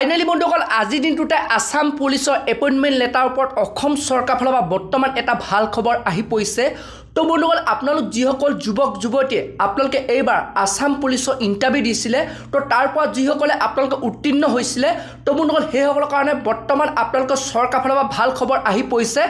Finally বন্ধুসকল আজিৰ দিনটোতে আসাম পুলিচৰ এপইণ্টমেণ্ট লেটাৰ ওপৰত অসম চৰকাৰ ফালৰ পৰা বৰ্তমান এটা ভাল খবৰ আহি পৰিছে। তো বন্ধুসকল আপোনালোক যিসকল যুৱক যুৱতীয়ে আপোনালোকে এইবাৰ আসাম পুলিচৰ ইণ্টাৰভিউ দিছিলে, তো তাৰ পৰা যিসকলে আপোনালোকে উত্তীৰ্ণ হৈছিলে, তো বন্ধুসকল সেইসকলৰ কাৰণে বৰ্তমান আপোনালোকৰ চৰকাৰ ফালৰ পৰা ভাল খবৰ আহি পৰিছে।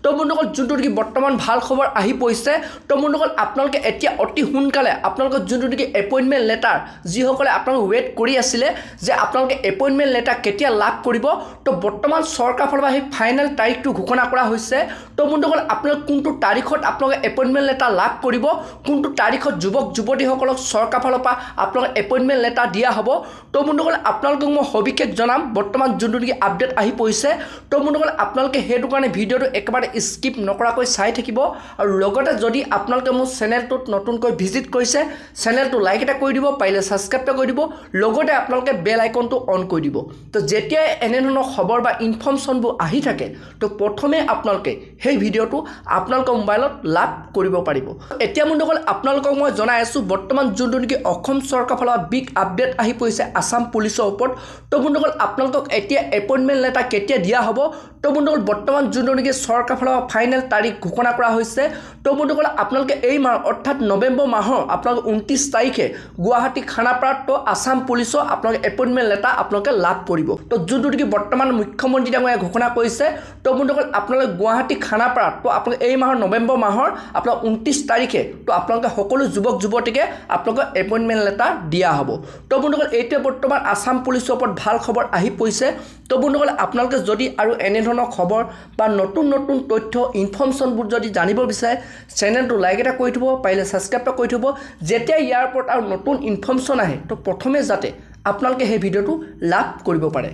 তো বন্ধুসকল যোনটো নেকি বৰ্তমান ভাল খবৰ আহি পৰিছে, তো বন্ধুসকল আপোনালোকে এতিয়া অতি সোনকালে আপোনালোকৰ যোনটো নেকি এপইণ্টমেণ্ট লেটাৰ যিসকলে আপোনালোক ৱেইট কৰি আছিলে যে আপোনালোকে এপইণ্টমেণ্ট লেটাৰ কেতিয়া লাভ কৰিব, তো বৰ্তমান চৰকাৰ ফালৰ পৰা সেই ফাইনেল তাৰিখটো ঘোষণা কৰা হৈছে। তো বন্ধুসকল আপোনালোক কোনটো তাৰিখত আপোনালোকে এপইণ্টমেণ্ট লেটাৰ লাভ কৰিব, কোনটো তাৰিখত যুৱক যুৱতীসকলক চৰকাৰ ফালৰ পৰা আপোনালোক এপইণ্টমেণ্ট লেটাৰ দিয়া হ'ব, তো বন্ধুসকল আপোনালোকক মই সবিশেষ জনাম বৰ্তমান যোনটো নেকি আপডেট আহি পৰিছে। তো বন্ধুসকল আপোনালোকে সেইটো কাৰণে ভিডিঅ'টো একেবাৰে স্কিপ নকৰাকৈ চাই থাকিব। আৰু লগতে যদি আপোনালোকে মোৰ চেনেলটোত নতুনকৈ ভিজিট কৰিছে, চেনেলটো লাইক এটা কৰি দিব, পাৰিলে ছাবস্ক্ৰাইব এটা কৰি দিব, লগতে আপোনালোকে বেল আইকনটো অন কৰি দিব। তো যেতিয়াই এনেধৰণৰ খবৰ বা ইনফৰ্মেশ্যনবোৰ আহি থাকে, তো প্ৰথমে আপোনালোকে সেই ভিডিঅ'টো আপোনালোকৰ মোবাইলত লাভ কৰিব পাৰিব। এতিয়া বন্ধুসকল আপোনালোকক মই জনাই আছোঁ বৰ্তমান যোনটো নেকি অসম চৰকাৰ ফালৰ পৰা বিগ আপডেট আহি পৰিছে আসাম পুলিচৰ ওপৰত। তো বন্ধুসকল আপোনালোকক এতিয়া এপইণ্টমেণ্ট লেটাৰ কেতিয়া দিয়া হ'ব, তো বন্ধুসকল বৰ্তমান যোনটো নেকি চৰকাৰ ফালৰ পৰা ফাইনেল তাৰিখ ঘোষণা কৰা হৈছে। তো বন্ধুসকল আপোনালোকে এই মাহ অৰ্থাৎ নৱেম্বৰ মাহৰ আপোনালোকে 29 তাৰিখে গুৱাহাটী খানাপাৰাত তো আসাম পুলিচৰ আপোনালোকে এপইণ্টমেণ্ট লেটাৰ আপোনালোকে লাভ কৰিব। তো যোনটো নেকি বৰ্তমান মুখ্যমন্ত্ৰী ডাঙৰীয়াই ঘোষণা কৰিছে, তো বন্ধুসকল আপোনালোকে গুৱাহাটী খানাপাৰাত তো আপোনালোকে এই মাহৰ নৱেম্বৰ মাহৰ আপোনাৰ 29 তাৰিখে তো আপোনালোকে সকলো যুৱক যুৱতীকে আপোনালোকৰ এপইণ্টমেণ্ট লেটাৰ দিয়া হ'ব। তো বন্ধুসকল এইটোৱে বৰ্তমান আসাম পুলিচৰ ওপৰত ভাল খবৰ আহি পৰিছে। তো বন্ধুসকল আপোনালোকে যদি আৰু এনেধৰণৰ খবৰ বা নতুন নতুন তথ্য ইনফৰ্মেশ্যনবোৰ যদি জানিব বিচাৰে, চেনেলটো লাইক এটা কৰি থ'ব, পাৰিলে ছাবস্ক্ৰাইব এটা কৰি থ'ব। যেতিয়া ইয়াৰ ওপৰত আৰু নতুন ইনফৰ্মেশ্যন আহে, তো প্ৰথমে যাতে আপোনালোকে সেই ভিডিঅ'টো লাভ কৰিব পাৰে।